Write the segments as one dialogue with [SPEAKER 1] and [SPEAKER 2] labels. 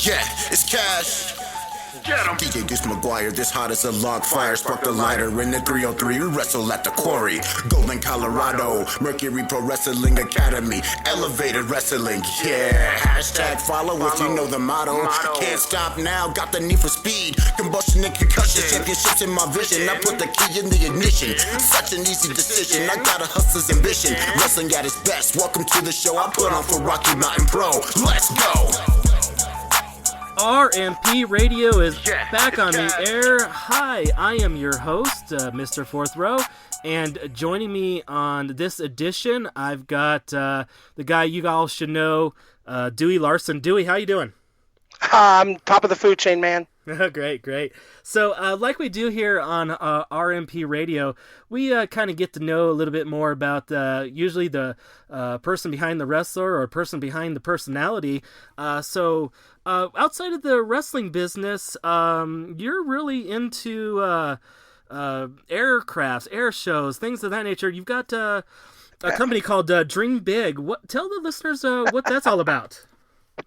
[SPEAKER 1] Yeah, it's Cash. DJ Deuce McGuire, this hot as a log fire. Spark the lighter in the 303. We wrestle at the quarry. Golden, Colorado. Mercury Pro Wrestling Academy. Elevated wrestling. Yeah. Hashtag follow if you know the motto. Can't stop now. Got the need for speed. Combustion and concussion. Championships in my vision. I put the key in the ignition. Such an easy decision. I got a hustler's ambition. Wrestling at its best. Welcome to the show I put on for Rocky Mountain Pro. Let's go.
[SPEAKER 2] RMP Radio is back on the air. Hi, I am your host, Mr. Fourth Row, and joining me on this edition, I've got the guy you all should know, Dewey Larson. Dewey, how you doing?
[SPEAKER 3] I'm top of the food chain, man.
[SPEAKER 2] Great. So, like we do here on RMP Radio, we kind of get to know a little bit more about usually the person behind the wrestler or person behind the personality. So, outside of the wrestling business, you're really into aircrafts, air shows, things of that nature. You've got a company called Dream Big. Tell the listeners what that's all about.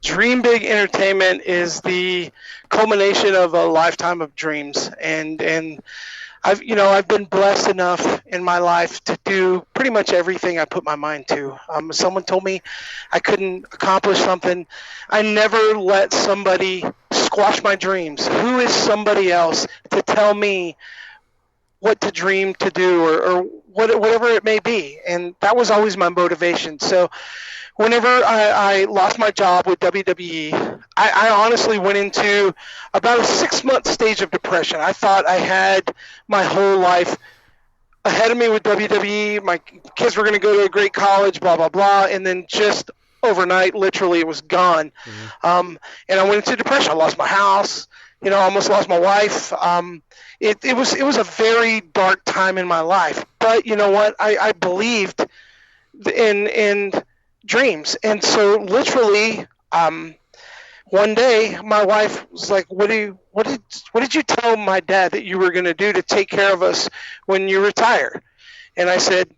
[SPEAKER 3] Dream Big Entertainment is the culmination of a lifetime of dreams, and I've been blessed enough in my life to do pretty much everything I put my mind to. Someone told me I couldn't accomplish something. I never let somebody squash my dreams. Who is somebody else to tell me what to dream to do or whatever it may be? And that was always my motivation. So whenever I lost my job with WWE, I honestly went into about a 6-month stage of depression. I thought I had my whole life ahead of me with WWE. My kids were going to go to a great college, blah, blah, blah. And then just overnight, literally, it was gone. Mm-hmm. And I went into depression. I lost my house. I almost lost my wife. It was a very dark time in my life. But you know what? I believed in dreams. And so literally, one day my wife was like, what did you tell my dad that you were going to do to take care of us when you retire? And I said,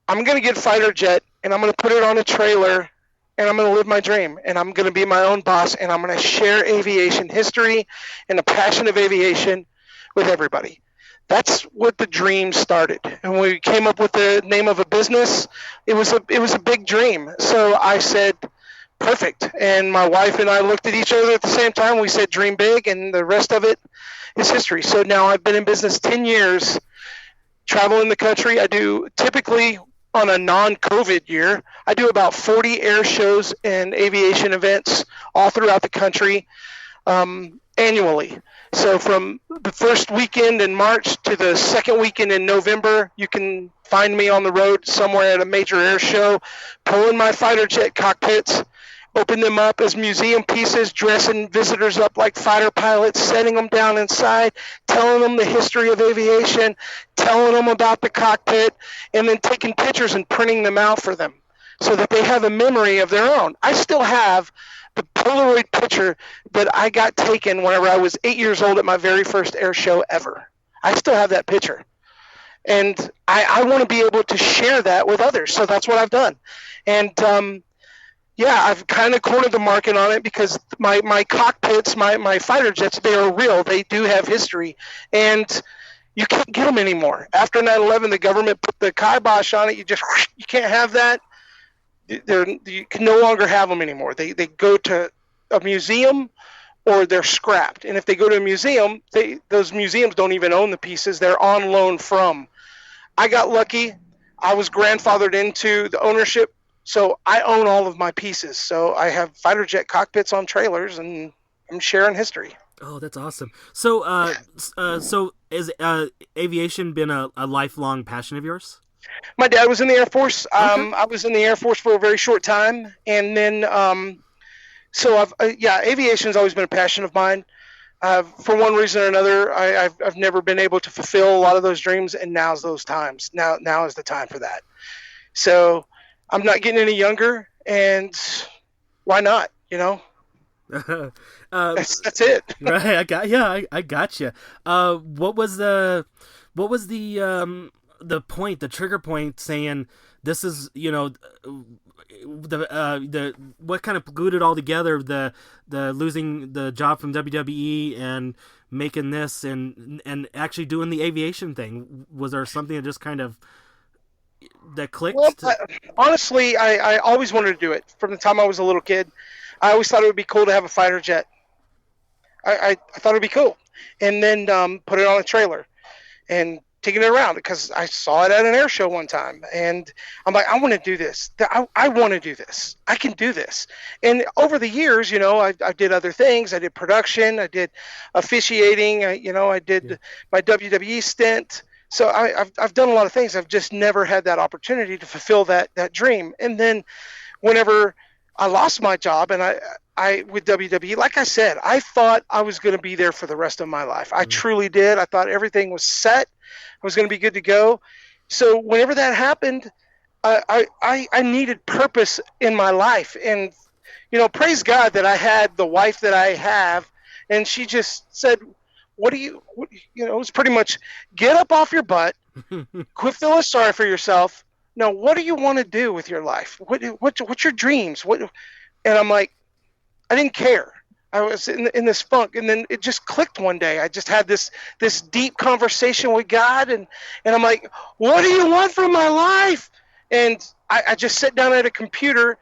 [SPEAKER 3] I'm going to get a fighter jet and I'm going to put it on a trailer and I'm going to live my dream and I'm going to be my own boss and I'm going to share aviation history and the passion of aviation with everybody. That's what the dream started. And when we came up with the name of a business, it was a big dream. So I said, perfect. And my wife and I looked at each other at the same time. We said, dream big, and the rest of it is history. So now I've been in business 10 years, traveling the country. I do typically on a non-COVID year, I do about 40 air shows and aviation events all throughout the country annually. So from the first weekend in March to the second weekend in November, you can find me on the road somewhere at a major air show, pulling my fighter jet cockpits, open them up as museum pieces, dressing visitors up like fighter pilots, setting them down inside, telling them the history of aviation, telling them about the cockpit, and then taking pictures and printing them out for them so that they have a memory of their own. I still have the Polaroid picture that I got taken whenever I was 8 years old at my very first air show ever. I still have that picture. And I want to be able to share that with others. So that's what I've done. And, I've kind of cornered the market on it because my cockpits, my fighter jets, they are real. They do have history. And you can't get them anymore. After 9/11, the government put the kibosh on it. You can't have that. You can no longer have them anymore. They go to a museum or they're scrapped. And if they go to a museum, those museums don't even own the pieces. They're on loan from. I got lucky. I was grandfathered into the ownership, so I own all of my pieces. So I have fighter jet cockpits on trailers, and I'm sharing history.
[SPEAKER 2] Oh, that's awesome. So, so has aviation been a lifelong passion of yours?
[SPEAKER 3] My dad was in the Air Force.
[SPEAKER 2] Okay.
[SPEAKER 3] I was in the Air Force for a very short time, and then so aviation's always been a passion of mine. For one reason or another, I've never been able to fulfill a lot of those dreams, and now's those times. Now is the time for that. So I'm not getting any younger, and why not? That's it.
[SPEAKER 2] Right. I got you. What was the point, the trigger point, saying this is, the what kind of glued it all together, the losing the job from WWE and making this and actually doing the aviation thing? Was there something that just kind of that clicked?
[SPEAKER 3] Well, honestly, I always wanted to do it from the time I was a little kid. I always thought it would be cool to have a fighter jet. I thought it would be cool, and then put it on a trailer and taking it around because I saw it at an air show one time, and I'm like, I want to do this. I want to do this. I can do this. And over the years, I did other things. I did production. I did officiating. I did my WWE stint. So I've done a lot of things. I've just never had that opportunity to fulfill that dream. And then whenever I lost my job and I with WWE, like I said, I thought I was going to be there for the rest of my life. I truly did. I thought everything was set. I was going to be good to go. So whenever that happened, I needed purpose in my life. And, praise God that I had the wife that I have. And she just said, it was pretty much get up off your butt, quit feeling sorry for yourself. Now, what do you want to do with your life? What's your dreams? And I'm like, I didn't care. I was in this funk, and then it just clicked one day. I just had this deep conversation with God, and I'm like, what do you want from my life? And I just sat down at a computer.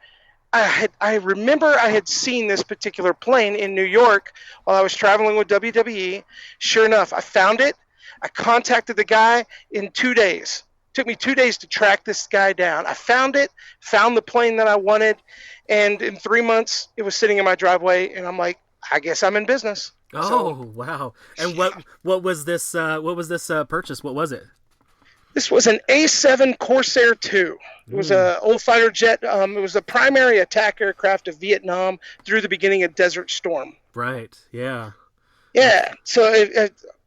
[SPEAKER 3] I remember I had seen this particular plane in New York while I was traveling with WWE. Sure enough, I found it. I contacted the guy in 2 days. It took me 2 days to track this guy down. I found it, found the plane that I wanted, and in 3 months, it was sitting in my driveway, and I'm like, I guess I'm in business.
[SPEAKER 2] Wow! And what was this? Purchase? What was it?
[SPEAKER 3] This was an A7 Corsair II. It was an old fighter jet. It was the primary attack aircraft of Vietnam through the beginning of Desert Storm.
[SPEAKER 2] Right. Yeah.
[SPEAKER 3] Yeah. So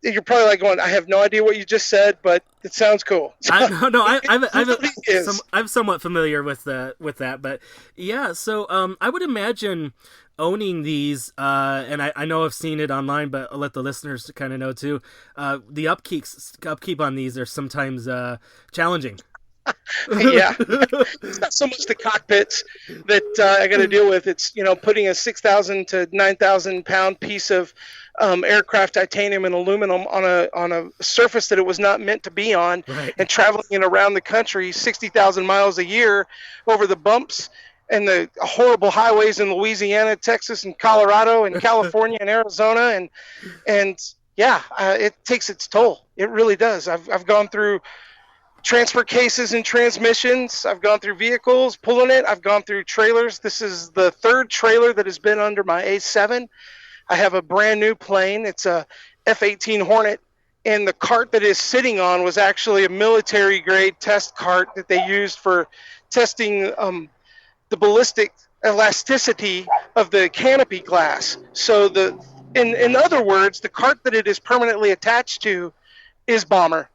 [SPEAKER 3] you're probably like going, I have no idea what you just said, but it sounds cool.
[SPEAKER 2] I'm somewhat familiar with that, but yeah. So I would imagine owning these, and I know I've seen it online, but I'll let the listeners kind of know too. The upkeep on these are sometimes challenging.
[SPEAKER 3] Yeah, it's not so much the cockpits that I got to deal with. It's putting a 6,000 to 9,000 pound piece of aircraft titanium and aluminum on a surface that it was not meant to be on,
[SPEAKER 2] right,
[SPEAKER 3] and traveling it around the country 60,000 miles a year over the bumps and the horrible highways in Louisiana, Texas, and Colorado, and California, and Arizona, and yeah, it takes its toll. It really does. I've gone through transfer cases and transmissions. I've gone through vehicles, pulling it. I've gone through trailers. This is the third trailer that has been under my A7. I have a brand new plane. It's a F-18 Hornet, and the cart that is sitting on was actually a military-grade test cart that they used for testing the ballistic elasticity of the canopy glass. So in other words, the cart that it is permanently attached to is bomber.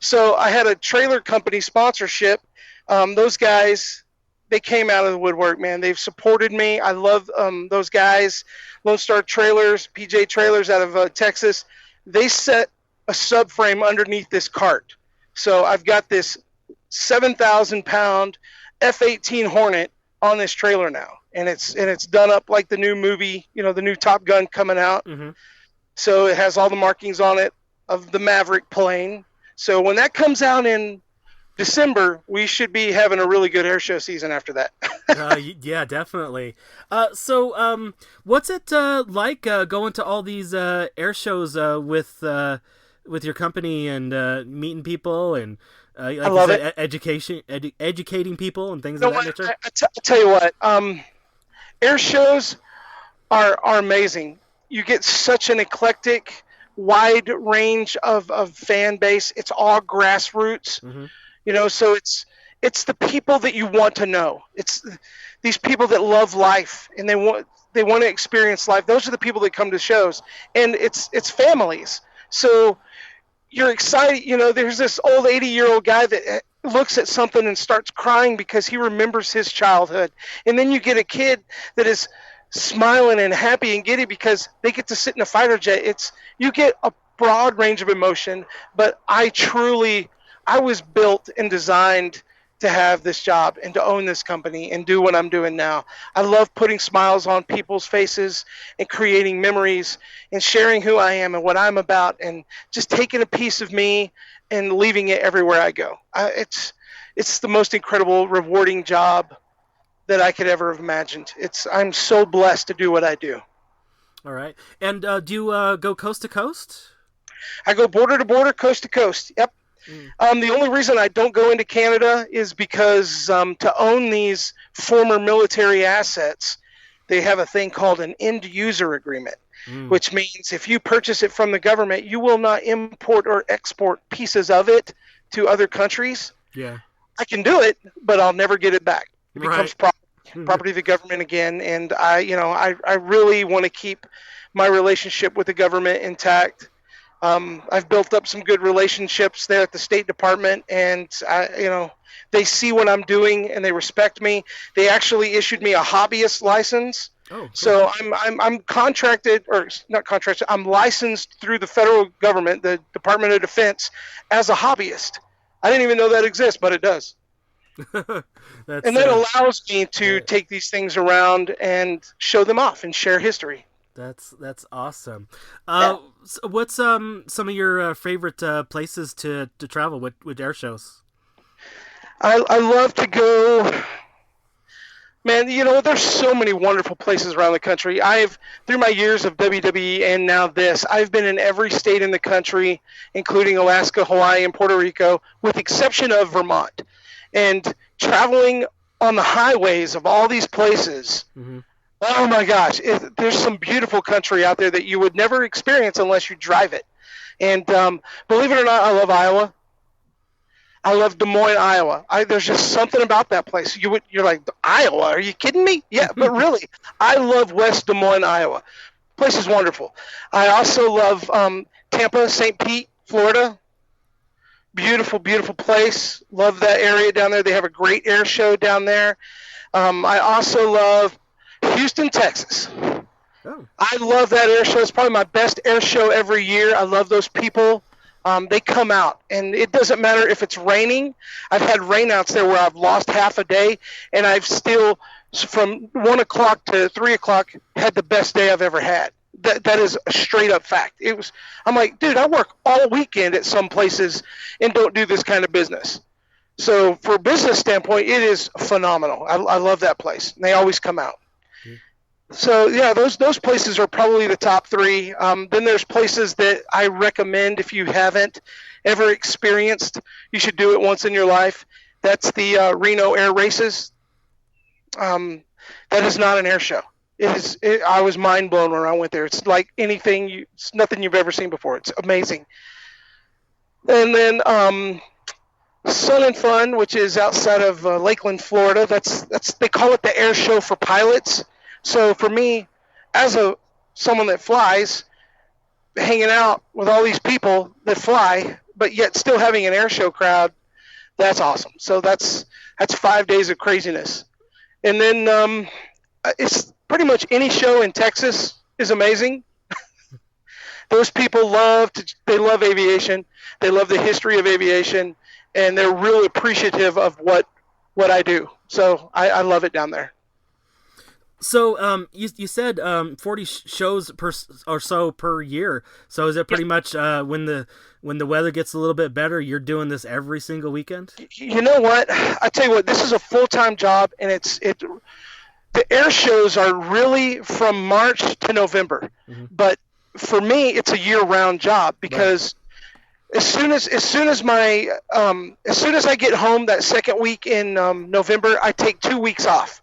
[SPEAKER 3] So I had a trailer company sponsorship. Those guys, they came out of the woodwork, man. They've supported me. I love those guys. Lone Star Trailers, PJ Trailers out of Texas. They set a subframe underneath this cart. So I've got this 7,000 pound F-18 Hornet on this trailer now. And it's done up like the new movie, the new Top Gun coming out.
[SPEAKER 2] Mm-hmm.
[SPEAKER 3] So it has all the markings on it of the Maverick plane. So when that comes out in December, we should be having a really good air show season after that.
[SPEAKER 2] Yeah, definitely. So what's it like going to all these air shows with your company and meeting people and like
[SPEAKER 3] I love
[SPEAKER 2] it. Educating people and things of that nature?
[SPEAKER 3] I tell you what, air shows are amazing. You get such an eclectic, wide range of fan base. It's all grassroots.
[SPEAKER 2] Mm-hmm.
[SPEAKER 3] So it's the people that you want to know. It's these people that love life and they want to experience life. Those are the people that come to shows, and it's families. So you're excited. There's this old 80-year-old guy that looks at something and starts crying because he remembers his childhood, and then you get a kid that is smiling and happy and giddy because they get to sit in a fighter jet. You get a broad range of emotion, but I was built and designed to have this job and to own this company and do what I'm doing now. I love putting smiles on people's faces and creating memories and sharing who I am and what I'm about and just taking a piece of me and leaving it everywhere I go. It's the most incredible, rewarding job that I could ever have imagined. I'm so blessed to do what I do.
[SPEAKER 2] All right. And do you go coast to coast?
[SPEAKER 3] I go border to border, coast to coast. Yep. The only reason I don't go into Canada is because to own these former military assets, they have a thing called an end user agreement, which means if you purchase it from the government, you will not import or export pieces of it to other countries.
[SPEAKER 2] Yeah.
[SPEAKER 3] I can do it, but I'll never get it back. It becomes
[SPEAKER 2] Right.
[SPEAKER 3] property of the government again, and I really want to keep my relationship with the government intact. I've built up some good relationships there at the State Department, and they see what I'm doing and they respect me. They actually issued me a hobbyist license.
[SPEAKER 2] Oh, cool.
[SPEAKER 3] So I'm contracted, or not contracted, I'm licensed through the federal government, the Department of Defense, as a hobbyist. I didn't even know that exists, but it does. And that allows me to take these things around and show them off and share history.
[SPEAKER 2] That's awesome. So what's some of your favorite places to travel with air shows?
[SPEAKER 3] I love to go. Man, there's so many wonderful places around the country. Through my years of WWE and now this, I've been in every state in the country, including Alaska, Hawaii, and Puerto Rico, with the exception of Vermont. And traveling on the highways of all these places, oh my gosh, there's some beautiful country out there that you would never experience unless you drive it. And believe it or not, I love Iowa. I love Des Moines, Iowa. There's just something about that place. You're like, Iowa? Are you kidding me? Yeah, but really, I love West Des Moines, Iowa. Place is wonderful. I also love Tampa, St. Pete, Florida. Beautiful, beautiful place. Love that area down there. They have a great air show down there. I also love Houston, Texas. Oh. I love that air show. It's probably my best air show every year. I love those people. They come out, and it doesn't matter if it's raining. I've had rainouts there where I've lost half a day, and I've still, from 1 o'clock to 3 o'clock, had the best day I've ever had. That is a straight up fact. I'm like, dude, I work all weekend at some places and don't do this kind of business. So for a business standpoint, it is phenomenal. I love that place. And they always come out. So yeah, those places are probably the top three. Then there's places that I recommend if you haven't ever experienced, you should do it once in your life. That's the Reno Air Races. That is not an air show. I was mind blown when I went there. It's like it's nothing you've ever seen before. It's amazing. And then Sun and Fun, which is outside of Lakeland, Florida. That's they call it the air show for pilots. So for me, as someone that flies, hanging out with all these people that fly, but yet still having an air show crowd, that's awesome. So that's 5 days of craziness. And then it's pretty much any show in Texas is amazing. Those people love aviation. They love the history of aviation, and they're really appreciative of what I do. So I love it down there.
[SPEAKER 2] So you said 40 shows or so per year. So is it pretty much when the weather gets a little bit better, you're doing this every single weekend?
[SPEAKER 3] You know what? I tell you what, this is a full-time job, and the air shows are really from March to November. Mm-hmm. But for me, it's a year-round job because as soon as I get home that second week in November, I take 2 weeks off.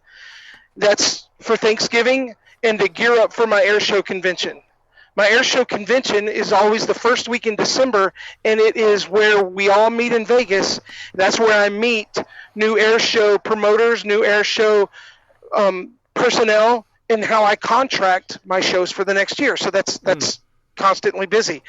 [SPEAKER 3] That's for Thanksgiving and to gear up for my air show convention. My air show convention is always the first week in December, and it is where we all meet in Vegas. That's where I meet new air show promoters, new air show personnel, and how I contract my shows for the next year. So that's constantly busy.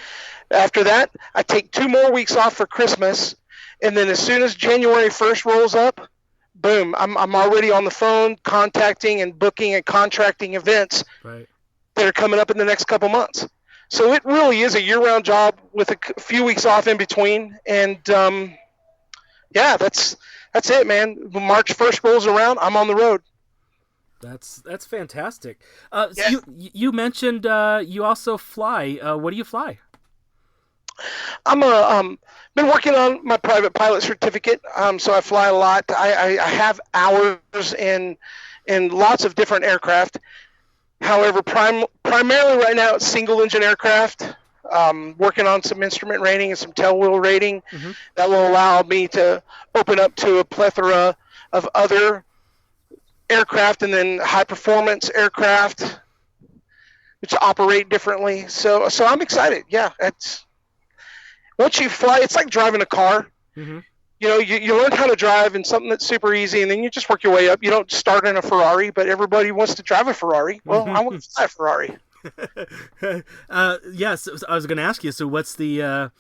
[SPEAKER 3] After that, I take 2 more weeks off for Christmas, and then as soon as January 1st rolls up, boom, I'm already on the phone contacting and booking and contracting events that are coming up in the next couple months. So it really is a year-round job with a few weeks off in between. And, that's that's it, man. When March 1st rolls around, I'm on the road.
[SPEAKER 2] That's fantastic.
[SPEAKER 3] Yeah.
[SPEAKER 2] So you mentioned you also fly. What do you fly?
[SPEAKER 3] I'm been working on my private pilot certificate. So I fly a lot. I have hours in lots of different aircraft. However, primarily right now it's single engine aircraft. Working on some instrument rating and some tail wheel rating that will allow me to open up to a plethora of other aircraft, and then high performance aircraft which operate differently. So I'm excited. Yeah, once you fly, it's like driving a car. You know, you learn how to drive in something that's super easy, and then you just work your way up. You don't start in a Ferrari, but everybody wants to drive a Ferrari. Well, I want to fly a Ferrari.
[SPEAKER 2] Yes, I was going to ask you. So what's the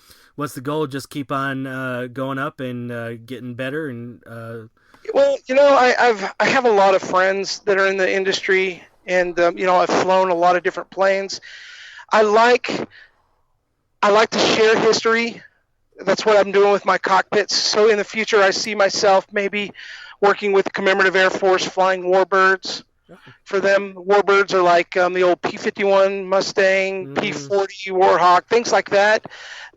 [SPEAKER 2] goal? Just keep on going up and getting better and.
[SPEAKER 3] Well, you know, I have a lot of friends that are in the industry, and you know, I've flown a lot of different planes. I like to share history. That's what I'm doing with my cockpits. So in the future, I see myself maybe working with the Commemorative Air Force, flying warbirds for them. Warbirds are like the old P-51 Mustang, P-40 Warhawk, things like that.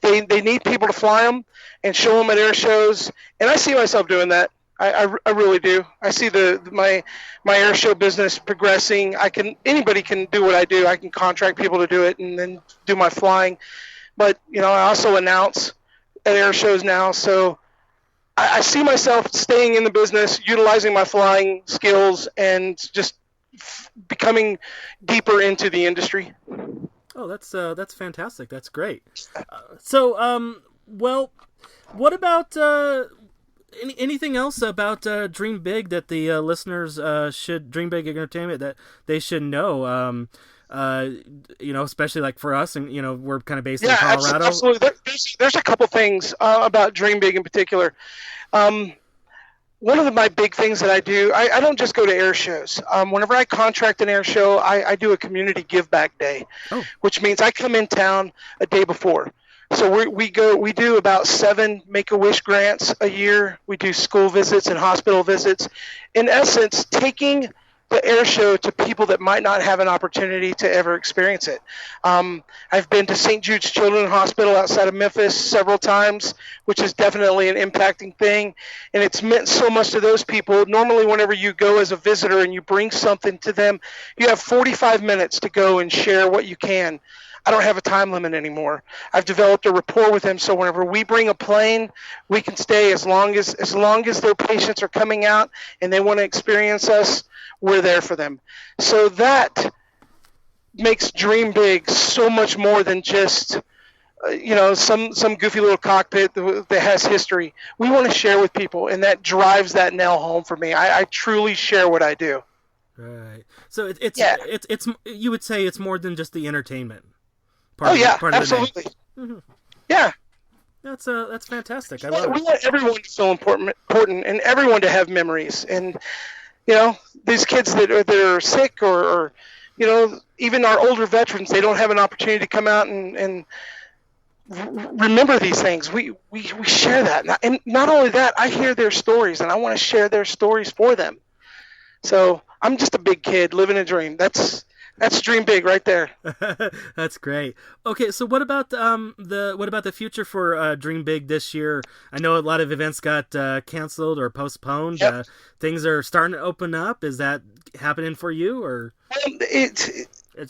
[SPEAKER 3] They need people to fly them and show them at air shows, and I see myself doing that. I really do. I see my air show business progressing. Anybody can do what I do. I can contract people to do it and then do my flying. But you know, I also announce at air shows now. So I see myself staying in the business, utilizing my flying skills, and just becoming deeper into the industry.
[SPEAKER 2] Oh, that's fantastic. That's great. Well, what about anything else about Dream Big that the listeners should Dream Big Entertainment that they should know? You know, especially like for us, and you know, we're kind of based in Colorado.
[SPEAKER 3] Absolutely. There's a couple things about Dream Big in particular. One of my big things that I do, I don't just go to air shows. Whenever I contract an air show, I do a community give back day, which means I come in town a day before. So we do about 7 Make-A-Wish grants a year. We do school visits and hospital visits. In essence, taking the air show to people that might not have an opportunity to ever experience it. I've been to St. Jude's Children's Hospital outside of Memphis several times, which is definitely an impacting thing. And it's meant so much to those people. Normally, whenever you go as a visitor and you bring something to them, you have 45 minutes to go and share what you can. I don't have a time limit anymore. I've developed a rapport with them, so whenever we bring a plane, we can stay as long as their patients are coming out and they want to experience us, we're there for them. So that makes Dream Big so much more than just you know, some goofy little cockpit that has history. We want to share with people, and that drives that nail home for me. I truly share what I do.
[SPEAKER 2] Right. So it's you would say it's more than just the entertainment.
[SPEAKER 3] Absolutely. Yeah.
[SPEAKER 2] That's fantastic. I love it.
[SPEAKER 3] We want everyone to feel important, and everyone to have memories. And you know, these kids that are sick, or you know, even our older veterans, they don't have an opportunity to come out and remember these things. We share that, and not only that, I hear their stories, and I want to share their stories for them. So I'm just a big kid living a dream. That's Dream Big right there.
[SPEAKER 2] That's great. Okay, so what about the future for Dream Big this year? I know a lot of events got canceled or postponed.
[SPEAKER 3] Yep.
[SPEAKER 2] Things are starting to open up. Is that happening for you, or is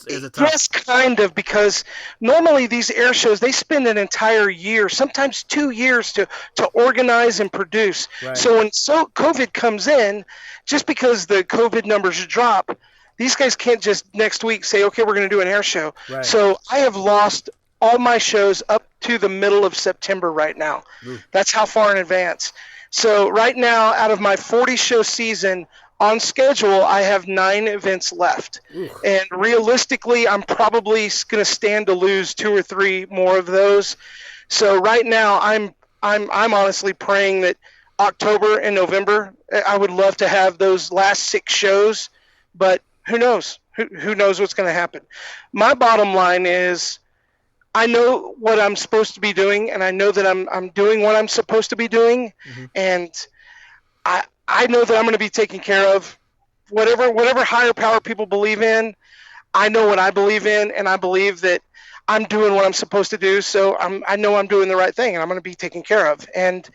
[SPEAKER 2] it tough?
[SPEAKER 3] Yes, kind of, because normally these air shows, they spend an entire year, sometimes 2 years to organize and produce.
[SPEAKER 2] Right.
[SPEAKER 3] So when COVID comes in, just because the COVID numbers drop, these guys can't just next week say, okay, we're going to do an air show.
[SPEAKER 2] Right.
[SPEAKER 3] So I have lost all my shows up to the middle of September right now. Ooh. That's how far in advance. So right now, out of my 40-show season on schedule, I have 9 events left. Ooh. And realistically, I'm probably going to stand to lose 2 or 3 more of those. So right now, I'm honestly praying that October and November, I would love to have those last 6 shows, but who knows? Who knows what's going to happen? My bottom line is I know what I'm supposed to be doing, and I know that I'm doing what I'm supposed to be doing, and I know that I'm going to be taken care of. Whatever higher power people believe in, I know what I believe in, and I believe that I'm doing what I'm supposed to do. So I know I'm doing the right thing, and I'm going to be taken care of. And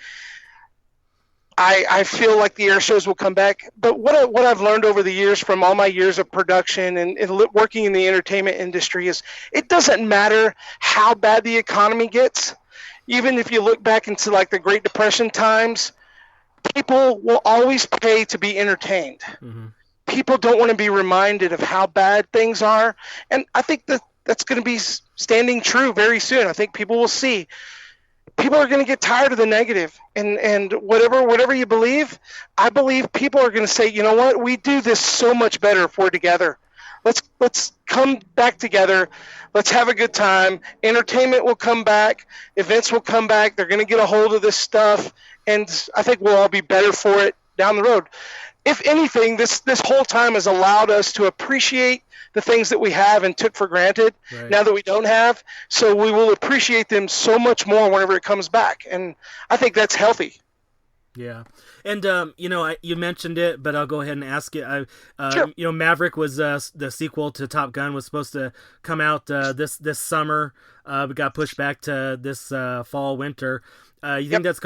[SPEAKER 3] I feel like the air shows will come back. But what I've learned over the years from all my years of production and working in the entertainment industry is it doesn't matter how bad the economy gets. Even if you look back into like the Great Depression times, people will always pay to be entertained. Mm-hmm. People don't want to be reminded of how bad things are. And I think that's going to be standing true very soon. I think people will see. People are going to get tired of the negative, and whatever you believe, I believe people are going to say, you know what, we do this so much better if we're together. Let's come back together. Let's have a good time. Entertainment will come back. Events will come back. They're going to get a hold of this stuff, and I think we'll all be better for it down the road. If anything, this whole time has allowed us to appreciate the things that we have and took for granted now that we don't have. So we will appreciate them so much more whenever it comes back. And I think that's healthy.
[SPEAKER 2] Yeah. And, you mentioned it, but I'll go ahead and ask it.
[SPEAKER 3] Sure.
[SPEAKER 2] Maverick was the sequel to Top Gun, was supposed to come out this summer, but got pushed back to this fall, winter. You think that's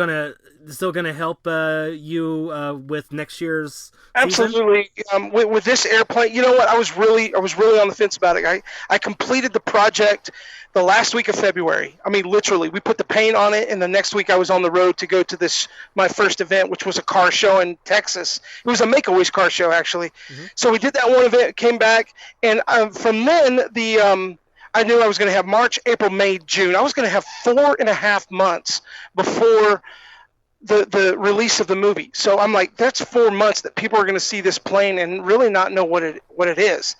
[SPEAKER 2] still gonna help you with next year's
[SPEAKER 3] Absolutely. With this airplane, you know what? I was really on the fence about it. I completed the project the last week of February. I mean, literally, we put the paint on it, and the next week I was on the road to go to my first event, which was a car show in Texas. It was a Make-A-Wish car show, actually. Mm-hmm. So we did that one event, came back, and from then I knew I was going to have March, April, May, June. I was going to have 4.5 months before the release of the movie. So I'm like, that's 4 months that people are going to see this plane and really not know what it is.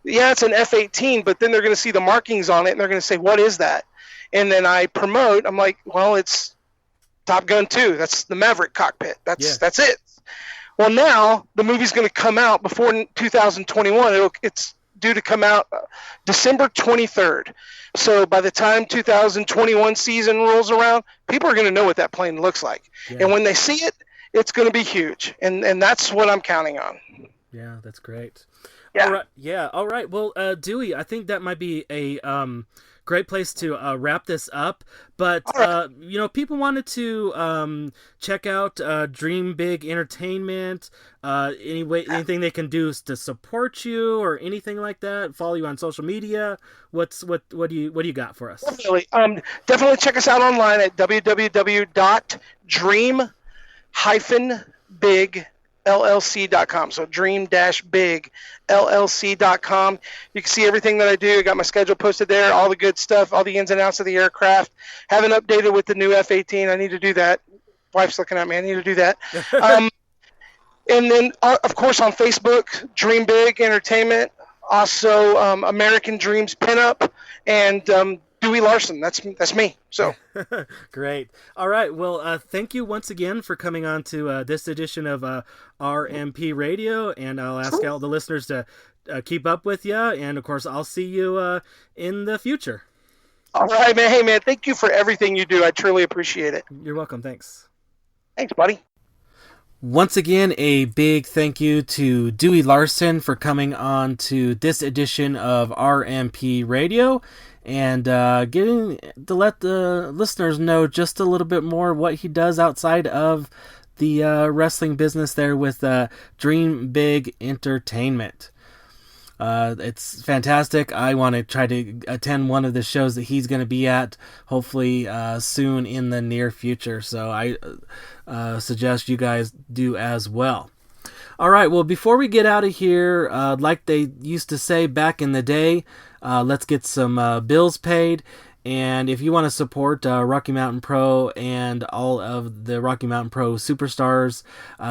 [SPEAKER 3] Yeah, it's an F-18, but then they're going to see the markings on it, and they're going to say, what is that? And then I promote. I'm like, well, it's Top Gun 2. That's the Maverick cockpit. That's it. Well, now the movie's going to come out before 2021. It's due to come out December 23rd. So by the time 2021 season rolls around, people are going to know what that plane looks like. Yeah. And when they see it, it's going to be huge. And that's what I'm counting on.
[SPEAKER 2] Yeah, that's great.
[SPEAKER 3] Yeah.
[SPEAKER 2] All right. Yeah. All right. Well, Dewey, I think that might be a great place to wrap this up. But people wanted to check out Dream Big Entertainment. Anything they can do to support you or anything like that. Follow you on social media. What do you got for us?
[SPEAKER 3] Definitely check us out online at www.dream-big.llc.com. So dream-big.llc.com. You can see everything that I do. I got my schedule posted there, all the good stuff, all the ins and outs of the aircraft. Haven't updated with the new F-18. I need to do that. Wife's looking at me. I need to do that. And then, of course, on Facebook, Dream Big Entertainment. Also, American Dreams Pinup, and Dewey Larson. That's me. So
[SPEAKER 2] great. All right. Well, thank you once again for coming on to this edition of RMP Radio, and I'll ask all the listeners to keep up with you, and of course, I'll see you in the future.
[SPEAKER 3] All right, man. Hey, man. Thank you for everything you do. I truly appreciate it.
[SPEAKER 2] You're welcome. Thanks.
[SPEAKER 3] Thanks, buddy.
[SPEAKER 2] Once again, a big thank you to Dewey Larson for coming on to this edition of RMP Radio and getting to let the listeners know just a little bit more what he does outside of the wrestling business there with Dream Big Entertainment. It's fantastic. I want to try to attend one of the shows that he's going to be at, hopefully soon in the near future. So I suggest you guys do as well. All right, well, before we get out of here, like they used to say back in the day, let's get some bills paid. And if you want to support Rocky Mountain Pro and all of the Rocky Mountain Pro superstars,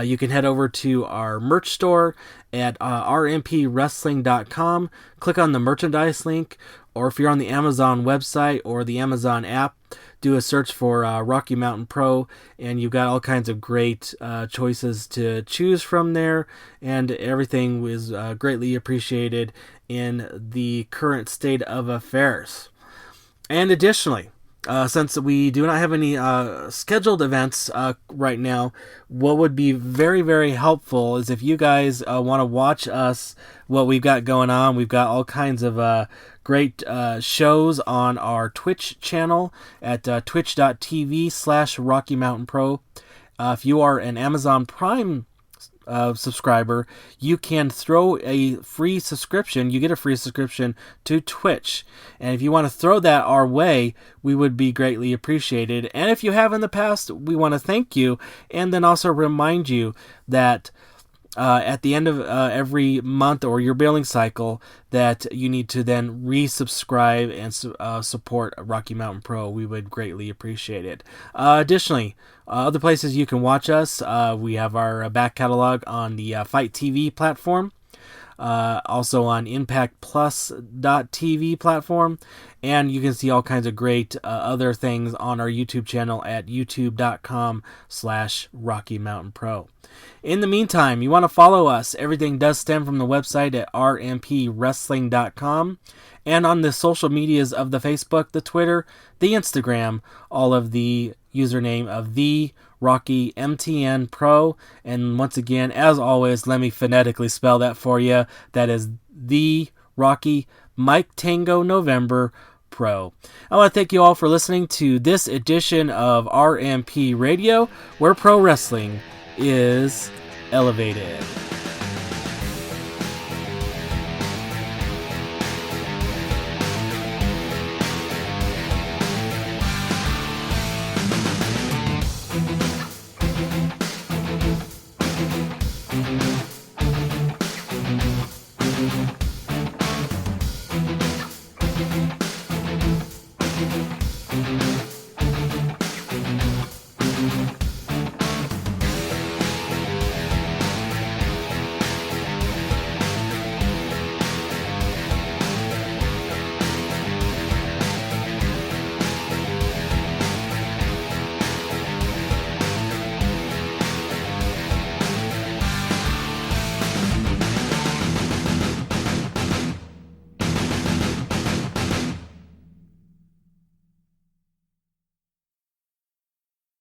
[SPEAKER 2] you can head over to our merch store at rmpwrestling.com. Click on the merchandise link, or if you're on the Amazon website or the Amazon app, do a search for Rocky Mountain Pro, and you've got all kinds of great choices to choose from there, and everything is greatly appreciated in the current state of affairs. And additionally, since we do not have any scheduled events right now, what would be very, very helpful is if you guys want to watch us, what we've got going on. We've got all kinds of great shows on our Twitch channel at twitch.tv/Rocky Mountain Pro. If you are an Amazon Prime subscriber, you can throw a free subscription. You get a free subscription to Twitch. And if you want to throw that our way, we would be greatly appreciated. And if you have in the past, we want to thank you. And then also remind you that at the end of every month or your billing cycle, that you need to then resubscribe and support Rocky Mountain Pro. We would greatly appreciate it. Additionally, other places you can watch us, we have our back catalog on the Fight TV platform, also on ImpactPlus.tv platform, and you can see all kinds of great other things on our YouTube channel at youtube.com/Rocky Mountain Pro. In the meantime, you want to follow us. Everything does stem from the website at rmpwrestling.com, and on the social medias of the Facebook, the Twitter, the Instagram, all of the username of the Rocky MTN Pro. And once again, as always, let me phonetically spell that for you. That is the Rocky Mike Tango November Pro. I want to thank you all for listening to this edition of RMP Radio, where pro wrestling is elevated.